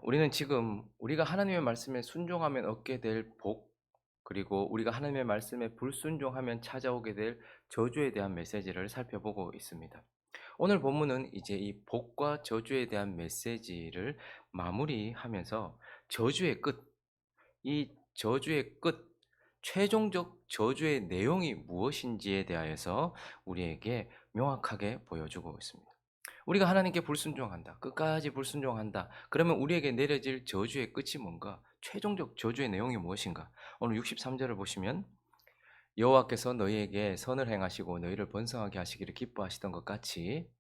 우리는 지금 우리가 하나님의 말씀에 순종하면 얻게 될 복, 그리고 우리가 하나님의 말씀에 불순종하면 찾아오게 될 저주에 대한 메시지를 살펴보고 있습니다. 오늘 본문은 이제 이 복과 저주에 대한 메시지를 마무리하면서 저주의 끝, 이 저주의 끝, 최종적 저주의 내용이 무엇인지에 대하여서 우리에게 명확하게 보여주고 있습니다. 우리가 하나님께 불순종한다, 끝까지 불순종한다, 그러면 우리에게 내려질 저주의 끝이 뭔가? 최종적 저주의 내용이 무엇인가? 오늘 63절을 보시면 여호와께서 너희에게 선을 행하시고 너희를 번성하게 하시기를 기뻐하시던 것 같이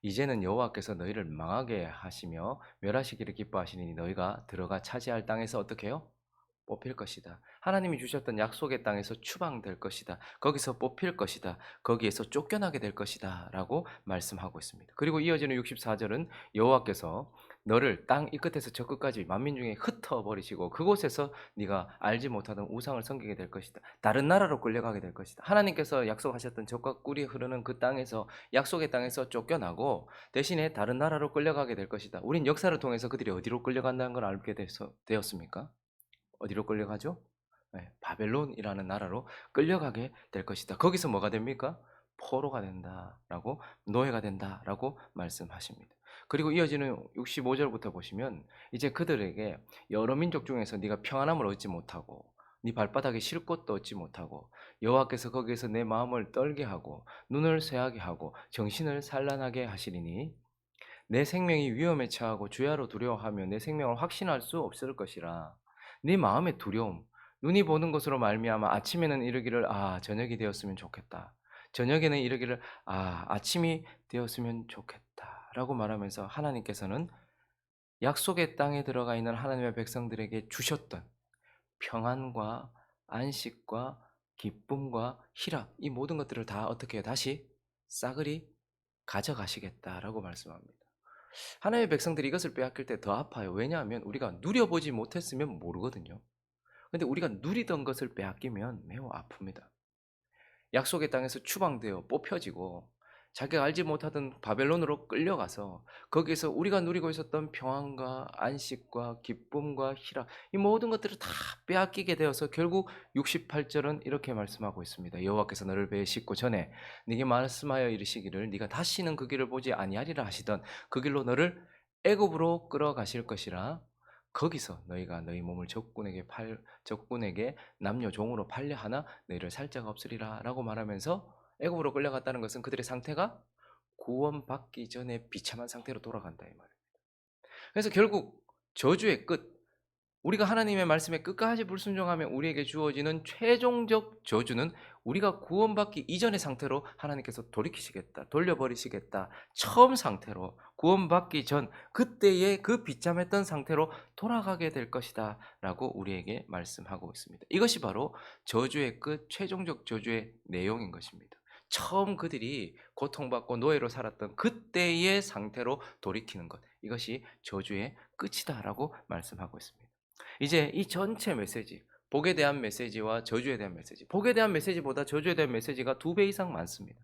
이제는 여호와께서 너희를 망하게 하시며 멸하시기를 기뻐하시니 너희가 들어가 차지할 땅에서 어떻게 해요? 뽑힐 것이다. 하나님이 주셨던 약속의 땅에서 추방될 것이다. 거기서 뽑힐 것이다. 거기에서 쫓겨나게 될 것이다. 라고 말씀하고 있습니다. 그리고 이어지는 64절은 여호와께서 너를 땅 이 끝에서 저 끝까지 만민 중에 흩어버리시고 그곳에서 네가 알지 못하던 우상을 섬기게 될 것이다. 다른 나라로 끌려가게 될 것이다. 하나님께서 약속하셨던 젖과 꿀이 흐르는 그 땅에서, 약속의 땅에서 쫓겨나고 대신에 다른 나라로 끌려가게 될 것이다. 우린 역사를 통해서 그들이 어디로 끌려간다는 걸 알게 되었습니까? 어디로 끌려가죠? 네, 바벨론이라는 나라로 끌려가게 될 것이다. 거기서 뭐가 됩니까? 포로가 된다라고, 노예가 된다라고 말씀하십니다. 그리고 이어지는 65절부터 보시면 이제 그들에게 여러 민족 중에서 네가 평안함을 얻지 못하고 네 발바닥에 쉴 곳도 얻지 못하고 여호와께서 거기에서 내 마음을 떨게 하고 눈을 쇠하게 하고 정신을 산란하게 하시리니 내 생명이 위험에 처하고 주야로 두려워하며 내 생명을 확신할 수 없을 것이라. 네 마음의 두려움, 눈이 보는 것으로 말미암아 아침에는 이르기를 아 저녁이 되었으면 좋겠다. 저녁에는 이르기를 아 아침이 되었으면 좋겠다라고 말하면서 하나님께서는 약속의 땅에 들어가 있는 하나님의 백성들에게 주셨던 평안과 안식과 기쁨과 희락, 이 모든 것들을 다 어떻게 다시 싸그리 가져가시겠다라고 말씀합니다. 하나님의 백성들이 이것을 빼앗길 때 더 아파요. 왜냐하면 우리가 누려보지 못했으면 모르거든요. 근데 우리가 누리던 것을 빼앗기면 매우 아픕니다. 약속의 땅에서 추방되어 뽑혀지고 자기가 알지 못하던 바벨론으로 끌려가서 거기에서 우리가 누리고 있었던 평안과 안식과 기쁨과 희락, 이 모든 것들을 다 빼앗기게 되어서 결국 68절은 이렇게 말씀하고 있습니다. 여호와께서 너를 배에 싣고 전에 네게 말씀하여 이르시기를 네가 다시는 그 길을 보지 아니하리라 하시던 그 길로 너를 애굽으로 끌어가실 것이라. 거기서 너희가 너희 몸을 적군에게 남녀 종으로 팔려 하나 너희를 살 자가 없으리라라고 말하면서 애굽으로 끌려갔다는 것은 그들의 상태가 구원받기 전에 비참한 상태로 돌아간다 이 말이에요. 그래서 결국 저주의 끝, 우리가 하나님의 말씀에 끝까지 불순종하면 우리에게 주어지는 최종적 저주는 우리가 구원받기 이전의 상태로 하나님께서 돌이키시겠다, 돌려버리시겠다. 처음 상태로 구원받기 전 그때의 그 비참했던 상태로 돌아가게 될 것이다 라고 우리에게 말씀하고 있습니다. 이것이 바로 저주의 끝, 최종적 저주의 내용인 것입니다. 처음 그들이 고통받고 노예로 살았던 그때의 상태로 돌이키는 것, 이것이 저주의 끝이다라고 말씀하고 있습니다. 이제 이 전체 메시지, 복에 대한 메시지와 저주에 대한 메시지, 복에 대한 메시지보다 저주에 대한 메시지가 2배 이상 많습니다.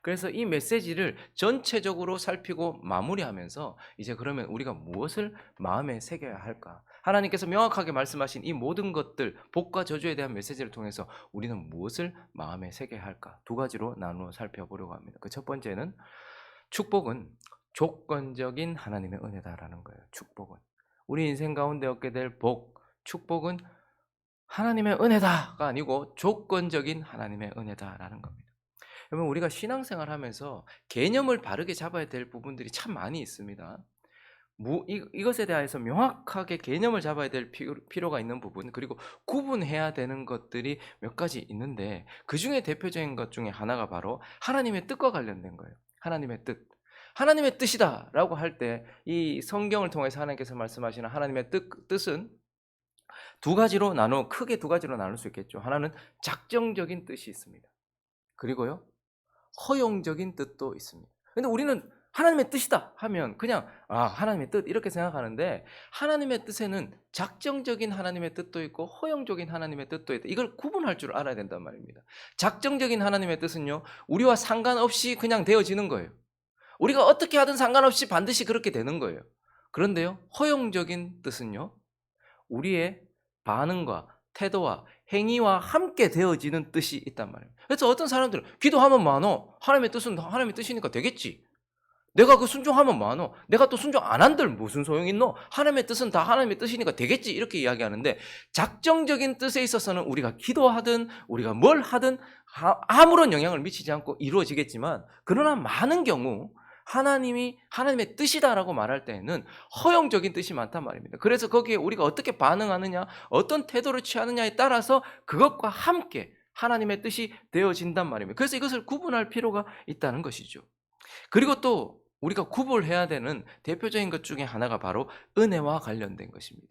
그래서 이 메시지를 전체적으로 살피고 마무리하면서 이제 그러면 우리가 무엇을 마음에 새겨야 할까? 하나님께서 명확하게 말씀하신 이 모든 것들, 복과 저주에 대한 메시지를 통해서 우리는 무엇을 마음에 새겨야 할까? 두 가지로 나누어 살펴보려고 합니다. 그 첫 번째는 축복은 조건적인 하나님의 은혜다라는 거예요. 축복은. 우리 인생 가운데 얻게 될 복, 축복은 하나님의 은혜다가 아니고 조건적인 하나님의 은혜다라는 겁니다. 여러분, 우리가 신앙생활 하면서 개념을 바르게 잡아야 될 부분들이 참 많이 있습니다. 이것에 대해서 명확하게 개념을 잡아야 될 필요가 있는 부분, 그리고 구분해야 되는 것들이 몇 가지 있는데 그 중에 대표적인 것 중에 하나가 바로 하나님의 뜻과 관련된 거예요. 하나님의 뜻. 하나님의 뜻이다라고 할 때 이 성경을 통해서 하나님께서 말씀하시는 하나님의 뜻은 크게 두 가지로 나눌 수 있겠죠. 하나는 작정적인 뜻이 있습니다. 그리고요, 허용적인 뜻도 있습니다. 근데 우리는 하나님의 뜻이다 하면 그냥 하나님의 뜻 이렇게 생각하는데, 하나님의 뜻에는 작정적인 하나님의 뜻도 있고 허용적인 하나님의 뜻도 있다. 이걸 구분할 줄 알아야 된단 말입니다. 작정적인 하나님의 뜻은요, 우리와 상관없이 그냥 되어지는 거예요. 우리가 어떻게 하든 상관없이 반드시 그렇게 되는 거예요. 그런데요, 허용적인 뜻은요, 우리의 반응과 태도와 행위와 함께 되어지는 뜻이 있단 말이에요. 그래서 어떤 사람들은 기도하면 많어. 하나님의 뜻은 하나님의 뜻이니까 되겠지. 내가 그 순종하면 많어. 내가 또 순종 안 한들 무슨 소용 있노? 하나님의 뜻은 다 하나님의 뜻이니까 되겠지. 이렇게 이야기하는데 작정적인 뜻에 있어서는 우리가 기도하든 우리가 뭘 하든 아무런 영향을 미치지 않고 이루어지겠지만 그러나 많은 경우 하나님이 하나님의 뜻이다라고 말할 때에는 허용적인 뜻이 많단 말입니다. 그래서 거기에 우리가 어떻게 반응하느냐, 어떤 태도를 취하느냐에 따라서 그것과 함께 하나님의 뜻이 되어진단 말입니다. 그래서 이것을 구분할 필요가 있다는 것이죠. 그리고 또 우리가 구분해야 되는 대표적인 것 중에 하나가 바로 은혜와 관련된 것입니다.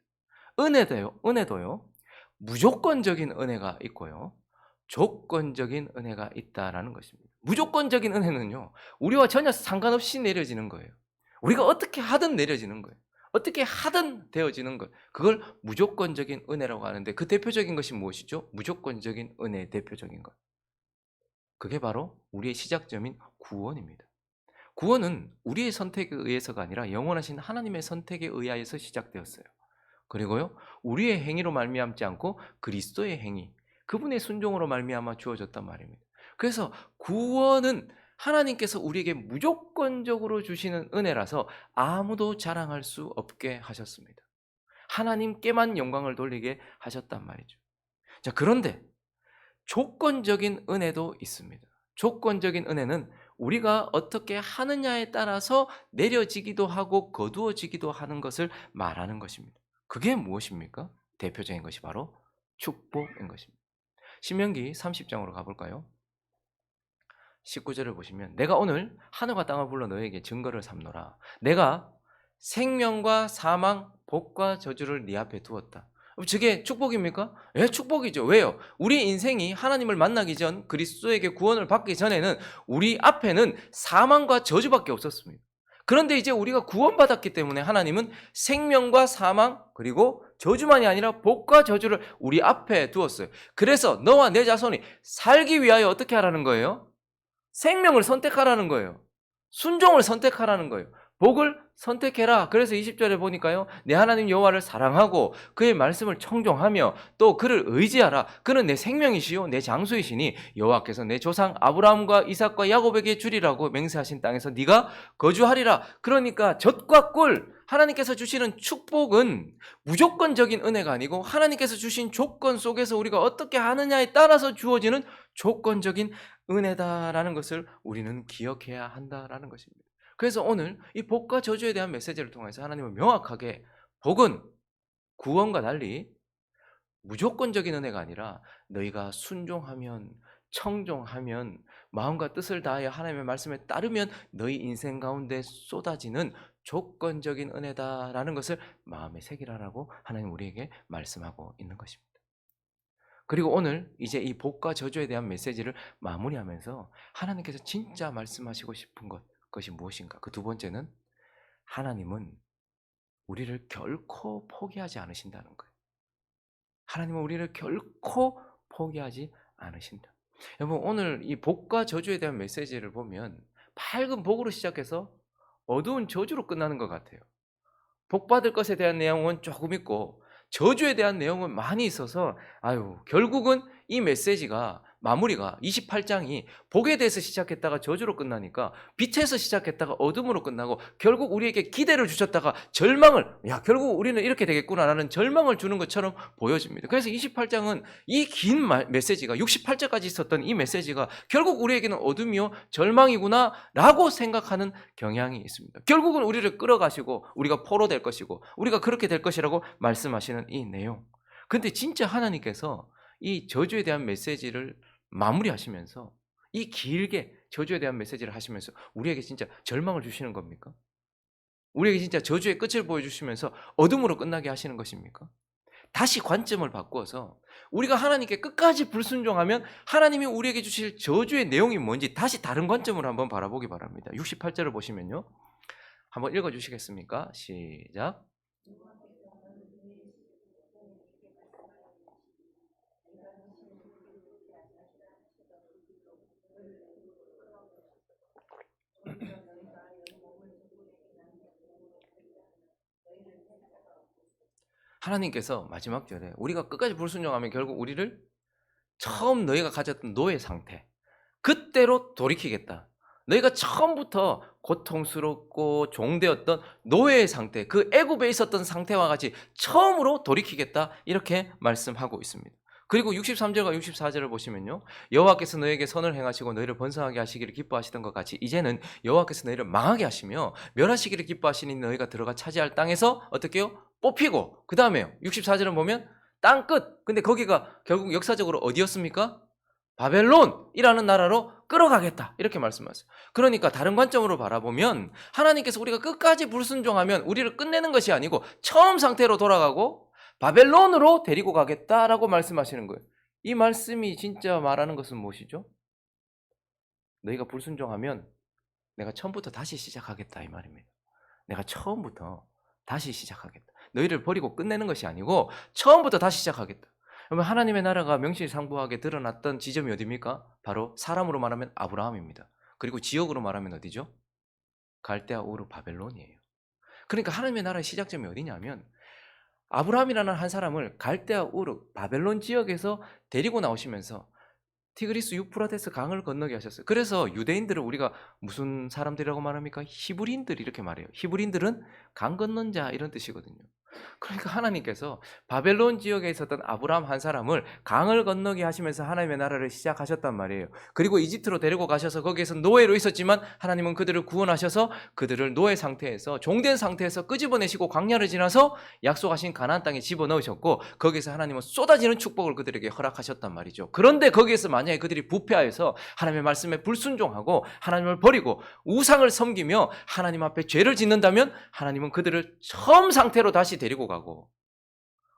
은혜도요, 무조건적인 은혜가 있고요, 조건적인 은혜가 있다라는 것입니다. 무조건적인 은혜는요, 우리와 전혀 상관없이 내려지는 거예요. 우리가 어떻게 하든 내려지는 거예요. 어떻게 하든 되어지는 것. 그걸 무조건적인 은혜라고 하는데 그 대표적인 것이 무엇이죠? 무조건적인 은혜의 대표적인 것. 그게 바로 우리의 시작점인 구원입니다. 구원은 우리의 선택에 의해서가 아니라 영원하신 하나님의 선택에 의하여서 시작되었어요. 그리고요, 우리의 행위로 말미암지 않고 그리스도의 행위, 그분의 순종으로 말미암아 주어졌단 말입니다. 그래서 구원은 하나님께서 우리에게 무조건적으로 주시는 은혜라서 아무도 자랑할 수 없게 하셨습니다. 하나님께만 영광을 돌리게 하셨단 말이죠. 자, 그런데 조건적인 은혜도 있습니다. 조건적인 은혜는 우리가 어떻게 하느냐에 따라서 내려지기도 하고 거두어지기도 하는 것을 말하는 것입니다. 그게 무엇입니까? 대표적인 것이 바로 축복인 것입니다. 신명기 30장으로 가볼까요? 19절을 보시면 내가 오늘 하늘과 땅을 불러 너에게 증거를 삼노라. 내가 생명과 사망, 복과 저주를 네 앞에 두었다. 저게 축복입니까? 예, 축복이죠. 왜요? 우리 인생이 하나님을 만나기 전 그리스도에게 구원을 받기 전에는 우리 앞에는 사망과 저주밖에 없었습니다. 그런데 이제 우리가 구원받았기 때문에 하나님은 생명과 사망 그리고 저주만이 아니라 복과 저주를 우리 앞에 두었어요. 그래서 너와 내 자손이 살기 위하여 어떻게 하라는 거예요? 생명을 선택하라는 거예요. 순종을 선택하라는 거예요. 복을 선택해라. 그래서 20절에 보니까요, 내 하나님 여호와를 사랑하고 그의 말씀을 청종하며 또 그를 의지하라. 그는 내 생명이시요 내 장수이시니 여호와께서 내 조상 아브라함과 이삭과 야곱에게 주리라고 맹세하신 땅에서 네가 거주하리라. 그러니까 젖과 꿀, 하나님께서 주시는 축복은 무조건적인 은혜가 아니고 하나님께서 주신 조건 속에서 우리가 어떻게 하느냐에 따라서 주어지는 조건적인 은혜다라는 것을 우리는 기억해야 한다라는 것입니다. 그래서 오늘 이 복과 저주에 대한 메시지를 통해서 하나님은 명확하게 복은 구원과 달리 무조건적인 은혜가 아니라 너희가 순종하면, 청종하면, 마음과 뜻을 다하여 하나님의 말씀에 따르면 너희 인생 가운데 쏟아지는 조건적인 은혜다라는 것을 마음에 새기라라고 하나님 우리에게 말씀하고 있는 것입니다. 그리고 오늘 이제 이 복과 저주에 대한 메시지를 마무리하면서 하나님께서 진짜 말씀하시고 싶은 것이 무엇인가? 그 두 번째는 하나님은 우리를 결코 포기하지 않으신다는 거예요. 하나님은 우리를 결코 포기하지 않으신다. 여러분, 오늘 이 복과 저주에 대한 메시지를 보면 밝은 복으로 시작해서 어두운 저주로 끝나는 것 같아요. 복 받을 것에 대한 내용은 조금 있고 저주에 대한 내용은 많이 있어서 결국은 이 메시지가 마무리가 28장이 복에 대해서 시작했다가 저주로 끝나니까 빛에서 시작했다가 어둠으로 끝나고 결국 우리에게 기대를 주셨다가 절망을 결국 우리는 이렇게 되겠구나라는 절망을 주는 것처럼 보여집니다. 그래서 28장은 이 긴 메시지가 68절까지 있었던 이 메시지가 결국 우리에게는 어둠이요 절망이구나라고 생각하는 경향이 있습니다. 결국은 우리를 끌어가시고 우리가 포로될 것이고 우리가 그렇게 될 것이라고 말씀하시는 이 내용. 근데 진짜 하나님께서 이 저주에 대한 메시지를 마무리하시면서 이 길게 저주에 대한 메시지를 하시면서 우리에게 진짜 절망을 주시는 겁니까? 우리에게 진짜 저주의 끝을 보여주시면서 어둠으로 끝나게 하시는 것입니까? 다시 관점을 바꾸어서 우리가 하나님께 끝까지 불순종하면 하나님이 우리에게 주실 저주의 내용이 뭔지 다시 다른 관점으로 한번 바라보기 바랍니다. 68절을 보시면요. 한번 읽어주시겠습니까? 시작. 하나님께서 마지막 절에 우리가 끝까지 불순종하면 결국 우리를 처음 너희가 가졌던 노예 상태, 그때로 돌이키겠다. 너희가 처음부터 고통스럽고 종되었던 노예의 상태, 그 애굽에 있었던 상태와 같이 처음으로 돌이키겠다, 이렇게 말씀하고 있습니다. 그리고 63절과 64절을 보시면요, 여호와께서 너에게 선을 행하시고 너희를 번성하게 하시기를 기뻐하시던 것 같이 이제는 여호와께서 너희를 망하게 하시며 멸하시기를 기뻐하시니 너희가 들어가 차지할 땅에서 어떻게 요? 뽑히고, 그 다음에요 64절을 보면 땅 끝. 근데 거기가 결국 역사적으로 어디였습니까? 바벨론이라는 나라로 끌어가겠다, 이렇게 말씀하세요. 그러니까 다른 관점으로 바라보면 하나님께서 우리가 끝까지 불순종하면 우리를 끝내는 것이 아니고 처음 상태로 돌아가고 바벨론으로 데리고 가겠다라고 말씀하시는 거예요. 이 말씀이 진짜 말하는 것은 무엇이죠? 너희가 불순종하면 내가 처음부터 다시 시작하겠다, 이 말입니다. 내가 처음부터 다시 시작하겠다. 너희를 버리고 끝내는 것이 아니고 처음부터 다시 시작하겠다. 그러면 하나님의 나라가 명실상부하게 드러났던 지점이 어디입니까? 바로 사람으로 말하면 아브라함입니다. 그리고 지역으로 말하면 어디죠? 갈대아 우르 바벨론이에요. 그러니까 하나님의 나라의 시작점이 어디냐면 아브라함이라는 한 사람을 갈대아 우르 바벨론 지역에서 데리고 나오시면서 티그리스 유프라테스 강을 건너게 하셨어요. 그래서 유대인들을 우리가 무슨 사람들이라고 말합니까? 히브리인들, 이렇게 말해요. 히브리인들은 강 건넌 자, 이런 뜻이거든요. 그러니까 하나님께서 바벨론 지역에 있었던 아브라함 한 사람을 강을 건너게 하시면서 하나님의 나라를 시작하셨단 말이에요. 그리고 이집트로 데리고 가셔서 거기에서 노예로 있었지만 하나님은 그들을 구원하셔서 그들을 노예 상태에서, 종된 상태에서 끄집어내시고 광야를 지나서 약속하신 가나안 땅에 집어넣으셨고, 거기서 하나님은 쏟아지는 축복을 그들에게 허락하셨단 말이죠. 그런데 거기에서 만약에 그들이 부패하여서 하나님의 말씀에 불순종하고 하나님을 버리고 우상을 섬기며 하나님 앞에 죄를 짓는다면 하나님은 그들을 처음 상태로 다시 데리고 가고,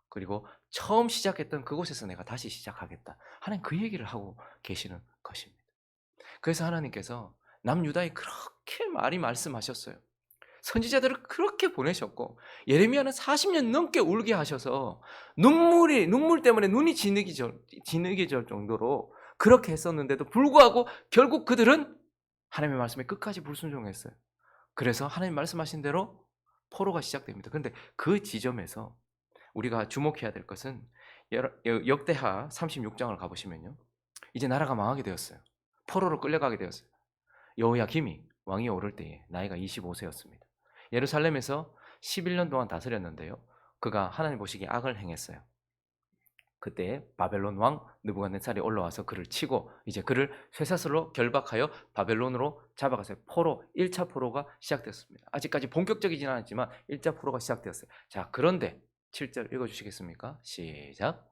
그리고 처음 시작했던 그곳에서 내가 다시 시작하겠다, 하나님 그 얘기를 하고 계시는 것입니다. 그래서 하나님께서 남유다에 그렇게 많이 말씀하셨어요. 선지자들을 그렇게 보내셨고, 예레미야는 40년 넘게 울게 하셔서 눈물 때문에 눈이 지느기질 정도로 그렇게 했었는데도 불구하고 결국 그들은 하나님의 말씀에 끝까지 불순종했어요. 그래서 하나님 말씀하신 대로 포로가 시작됩니다. 그런데 그 지점에서 우리가 주목해야 될 것은 역대하 36장을 가보시면요, 이제 나라가 망하게 되었어요. 포로로 끌려가게 되었어요. 여호야김이 왕위에 오를 때에 나이가 25세였습니다. 예루살렘에서 11년 동안 다스렸는데요, 그가 하나님 보시기에 악을 행했어요. 그때 바벨론 왕 느부갓네살이 올라와서 그를 치고 이제 그를 쇠사슬로 결박하여 바벨론으로 잡아가서요. 포로, 1차 포로가 시작되었습니다. 아직까지 본격적이진 않았지만 1차 포로가 시작되었어요. 자, 그런데 7절 읽어주시겠습니까? 시작.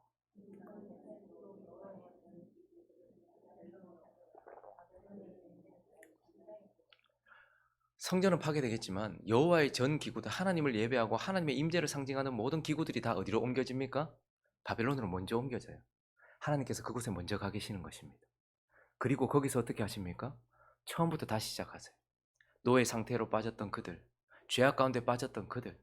성전은 파괴되겠지만 여호와의 전 기구들, 하나님을 예배하고 하나님의 임재를 상징하는 모든 기구들이 다 어디로 옮겨집니까? 바벨론으로 먼저 옮겨져요. 하나님께서 그곳에 먼저 가 계시는 것입니다. 그리고 거기서 어떻게 하십니까? 처음부터 다시 시작하세요. 노예 상태로 빠졌던 그들, 죄악 가운데 빠졌던 그들,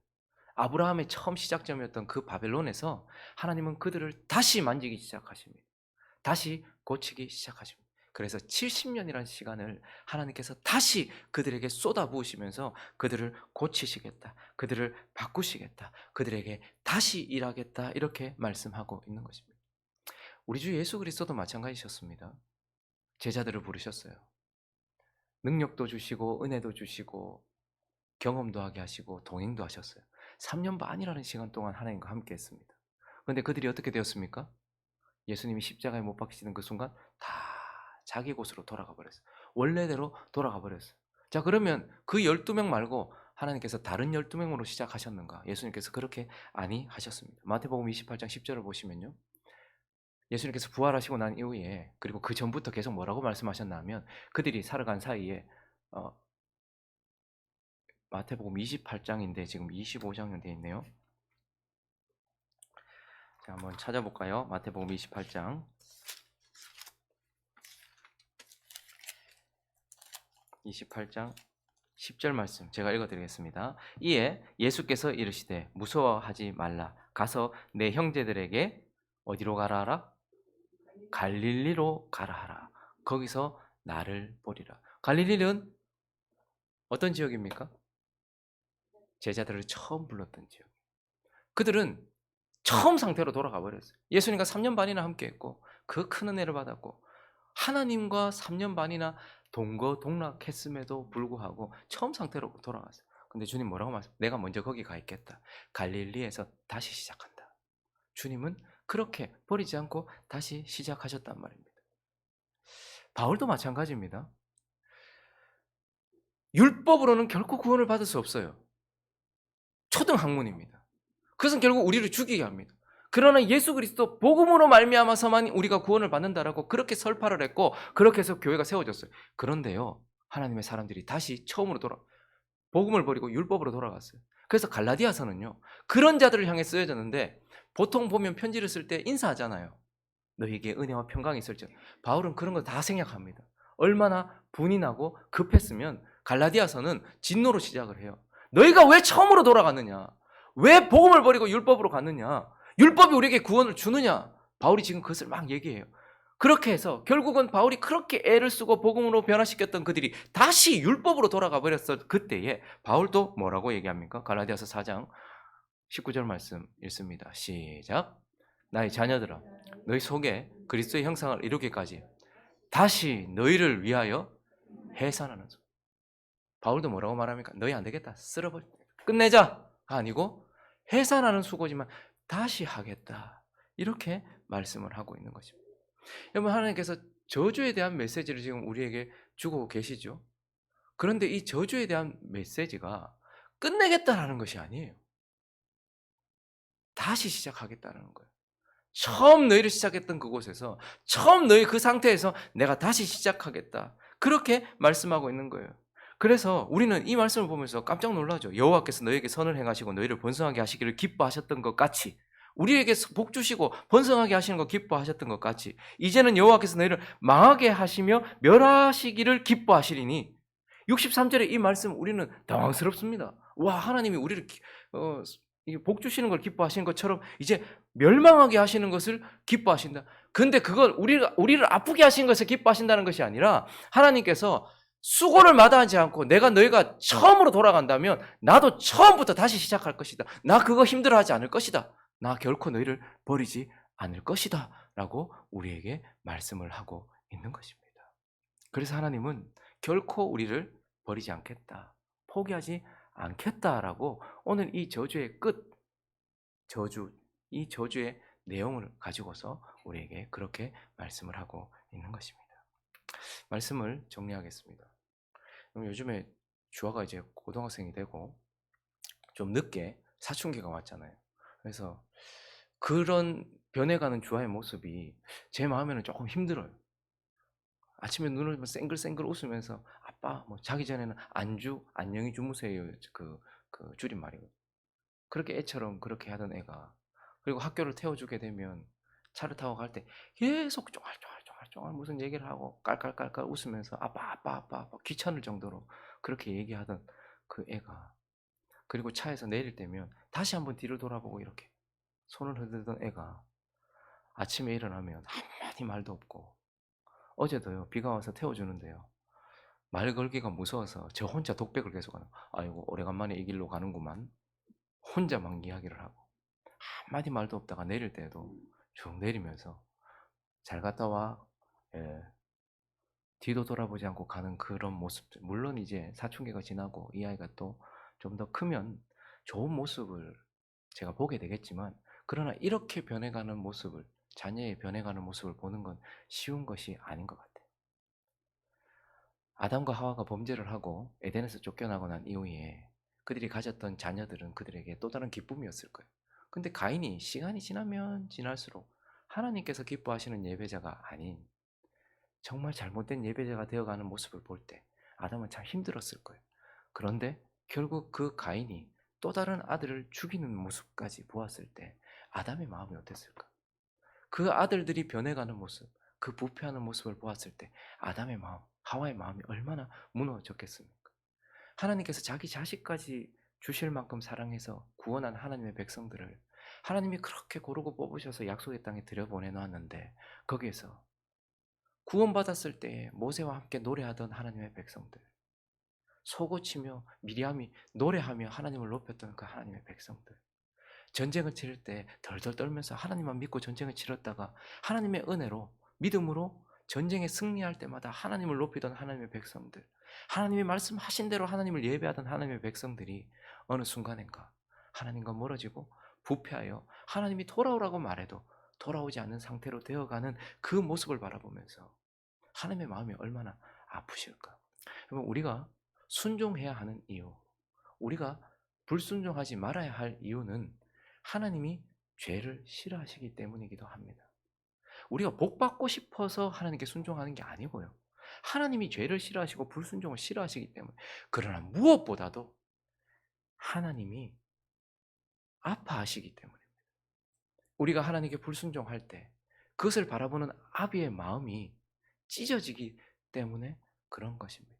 아브라함의 처음 시작점이었던 그 바벨론에서 하나님은 그들을 다시 만지기 시작하십니다. 다시 고치기 시작하십니다. 그래서 70년이라는 시간을 하나님께서 다시 그들에게 쏟아부으시면서 그들을 고치시겠다, 그들을 바꾸시겠다, 그들에게 다시 일하겠다, 이렇게 말씀하고 있는 것입니다. 우리 주 예수 그리스도도 마찬가지셨습니다. 제자들을 부르셨어요. 능력도 주시고 은혜도 주시고 경험도 하게 하시고 동행도 하셨어요. 3년 반이라는 시간 동안 하나님과 함께 했습니다. 그런데 그들이 어떻게 되었습니까? 예수님이 십자가에 못 박히시는 그 순간 다 자기 곳으로 돌아가 버렸어요. 원래대로 돌아가 버렸어요. 자, 그러면 그 12명 말고 하나님께서 다른 12명으로 시작하셨는가? 예수님께서 그렇게 아니하셨습니다. 마태복음 28장 10절을 보시면요, 예수님께서 부활하시고 난 이후에, 그리고 그 전부터 계속 뭐라고 말씀하셨나 하면, 그들이 살아간 사이에 마태복음 28장인데 지금 25장이 되어 있네요. 자, 한번 찾아볼까요? 마태복음 28장 10절 말씀 제가 읽어드리겠습니다. 이에 예수께서 이르시되 무서워하지 말라. 가서 내 형제들에게 어디로 가라 하라? 갈릴리로 가라 하라. 거기서 나를 보리라. 갈릴리는 어떤 지역입니까? 제자들을 처음 불렀던 지역. 그들은 처음 상태로 돌아가 버렸어요. 예수님과 3년 반이나 함께했고 그 큰 은혜를 받았고 하나님과 3년 반이나 동거동락했음에도 불구하고 처음 상태로 돌아갔어요. 근데 주님 뭐라고 말씀? 내가 먼저 거기 가 있겠다. 갈릴리에서 다시 시작한다. 주님은 그렇게 버리지 않고 다시 시작하셨단 말입니다. 바울도 마찬가지입니다. 율법으로는 결코 구원을 받을 수 없어요. 초등 학문입니다. 그것은 결국 우리를 죽이게 합니다. 그러나 예수 그리스도 복음으로 말미암아서만 우리가 구원을 받는다라고 그렇게 설파를 했고 그렇게 해서 교회가 세워졌어요. 그런데요. 하나님의 사람들이 다시 처음으로 복음을 버리고 율법으로 돌아갔어요. 그래서 갈라디아서는요. 그런 자들을 향해 쓰여졌는데 보통 보면 편지를 쓸 때 인사하잖아요. 너희에게 은혜와 평강이 있을지. 바울은 그런 거 다 생략합니다. 얼마나 분이 나고 급했으면 갈라디아서는 진노로 시작을 해요. 너희가 왜 처음으로 돌아갔느냐? 왜 복음을 버리고 율법으로 갔느냐? 율법이 우리에게 구원을 주느냐? 바울이 지금 그것을 막 얘기해요. 그렇게 해서 결국은 바울이 그렇게 애를 쓰고 복음으로 변화시켰던 그들이 다시 율법으로 돌아가 버렸어. 그때에 바울도 뭐라고 얘기합니까? 갈라디아서 4장 19절 말씀 읽습니다. 시작. 나의 자녀들아 너희 속에 그리스도의 형상을 이루기까지 다시 너희를 위하여 해산하는 수. 바울도 뭐라고 말합니까? 너희 안 되겠다. 쓸어버려. 끝내자가 아니고 해산하는 수고지만 다시 하겠다. 이렇게 말씀을 하고 있는 것입니다. 여러분 하나님께서 저주에 대한 메시지를 지금 우리에게 주고 계시죠. 그런데 이 저주에 대한 메시지가 끝내겠다라는 것이 아니에요. 다시 시작하겠다는 거예요. 처음 너희를 시작했던 그곳에서 처음 너희 그 상태에서 내가 다시 시작하겠다. 그렇게 말씀하고 있는 거예요. 그래서 우리는 이 말씀을 보면서 깜짝 놀라죠. 여호와께서 너희에게 선을 행하시고 너희를 번성하게 하시기를 기뻐하셨던 것 같이 우리에게 복 주시고 번성하게 하시는 거 기뻐하셨던 것 같이 이제는 여호와께서 너희를 망하게 하시며 멸하시기를 기뻐하시리니 63절의 이 말씀 우리는 당황스럽습니다. 와 하나님이 우리를 복 주시는 걸 기뻐하시는 것처럼 이제 멸망하게 하시는 것을 기뻐하신다. 근데 그걸 우리를 아프게 하시는 것을 기뻐하신다는 것이 아니라 하나님께서 수고를 마다하지 않고 내가 너희가 처음으로 돌아간다면 나도 처음부터 다시 시작할 것이다. 나 그거 힘들어하지 않을 것이다. 나 결코 너희를 버리지 않을 것이다. 라고 우리에게 말씀을 하고 있는 것입니다. 그래서 하나님은 결코 우리를 버리지 않겠다. 포기하지 않겠다라고 오늘 이 저주의 끝, 이 저주의 내용을 가지고서 우리에게 그렇게 말씀을 하고 있는 것입니다. 말씀을 정리하겠습니다. 그럼 요즘에 주아가 이제 고등학생이 되고 좀 늦게 사춘기가 왔잖아요. 그래서 그런 변해가는 주아의 모습이 제 마음에는 조금 힘들어요. 아침에 눈을 쌩글쌩글 웃으면서 아빠 뭐 자기 전에는 안주 안녕히 주무세요 그 줄임말이거든요. 그렇게 애처럼 그렇게 하던 애가 그리고 학교를 태워주게 되면 차를 타고 갈 때 계속 쫑알쫑알쫑알쫑알 무슨 얘기를 하고 깔깔깔깔 웃으면서 아빠 귀찮을 정도로 그렇게 얘기하던 그 애가 그리고 차에서 내릴 때면 다시 한번 뒤를 돌아보고 이렇게 손을 흔들던 애가 아침에 일어나면 한마디 말도 없고 어제도요 비가 와서 태워주는데요 말 걸기가 무서워서 저 혼자 독백을 계속하는 아이고 오래간만에 이 길로 가는구만 혼자 막 이야기를 하고 한마디 말도 없다가 내릴 때도 쭉 내리면서 잘 갔다 와. 예. 뒤도 돌아보지 않고 가는 그런 모습들. 물론 이제 사춘기가 지나고 이 아이가 또 좀 더 크면 좋은 모습을 제가 보게 되겠지만 그러나 이렇게 변해가는 모습을 자녀의 변해가는 모습을 보는 건 쉬운 것이 아닌 것 같아요. 아담과 하와가 범죄를 하고 에덴에서 쫓겨나고 난 이후에 그들이 가졌던 자녀들은 그들에게 또 다른 기쁨이었을 거예요. 근데 가인이 시간이 지나면 지날수록 하나님께서 기뻐하시는 예배자가 아닌 정말 잘못된 예배자가 되어가는 모습을 볼 때 아담은 참 힘들었을 거예요. 그런데 결국 그 가인이 또 다른 아들을 죽이는 모습까지 보았을 때 아담의 마음이 어땠을까? 그 아들들이 변해가는 모습, 그 부패하는 모습을 보았을 때 아담의 마음, 하와의 마음이 얼마나 무너졌겠습니까? 하나님께서 자기 자식까지 주실 만큼 사랑해서 구원한 하나님의 백성들을 하나님이 그렇게 고르고 뽑으셔서 약속의 땅에 들여보내놨는데 거기에서 구원받았을 때 모세와 함께 노래하던 하나님의 백성들 소고치며 미리암이 노래하며 하나님을 높였던 그 하나님의 백성들 전쟁을 치를 때 덜덜 떨면서 하나님만 믿고 전쟁을 치렀다가 하나님의 은혜로 믿음으로 전쟁에 승리할 때마다 하나님을 높이던 하나님의 백성들, 하나님의 말씀하신 대로 하나님을 예배하던 하나님의 백성들이 어느 순간인가 하나님과 멀어지고 부패하여 하나님이 돌아오라고 말해도 돌아오지 않는 상태로 되어가는 그 모습을 바라보면서 하나님의 마음이 얼마나 아프실까. 여러분, 우리가 순종해야 하는 이유, 우리가 불순종하지 말아야 할 이유는 하나님이 죄를 싫어하시기 때문이기도 합니다. 우리가 복받고 싶어서 하나님께 순종하는 게 아니고요. 하나님이 죄를 싫어하시고 불순종을 싫어하시기 때문에. 그러나 무엇보다도 하나님이 아파하시기 때문에. 우리가 하나님께 불순종할 때 그것을 바라보는 아비의 마음이 찢어지기 때문에 그런 것입니다.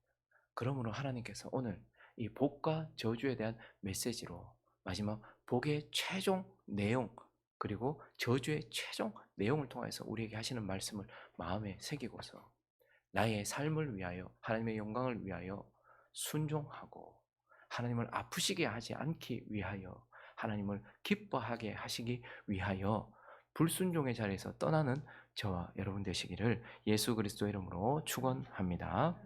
그러므로 하나님께서 오늘 이 복과 저주에 대한 메시지로 마지막 복의 최종 내용, 그리고 저주의 최종 내용을 통해서 우리에게 하시는 말씀을 마음에 새기고서 나의 삶을 위하여 하나님의 영광을 위하여 순종하고 하나님을 아프시게 하지 않기 위하여 하나님을 기뻐하게 하시기 위하여 불순종의 자리에서 떠나는 저와 여러분 되시기를 예수 그리스도의 이름으로 축원합니다.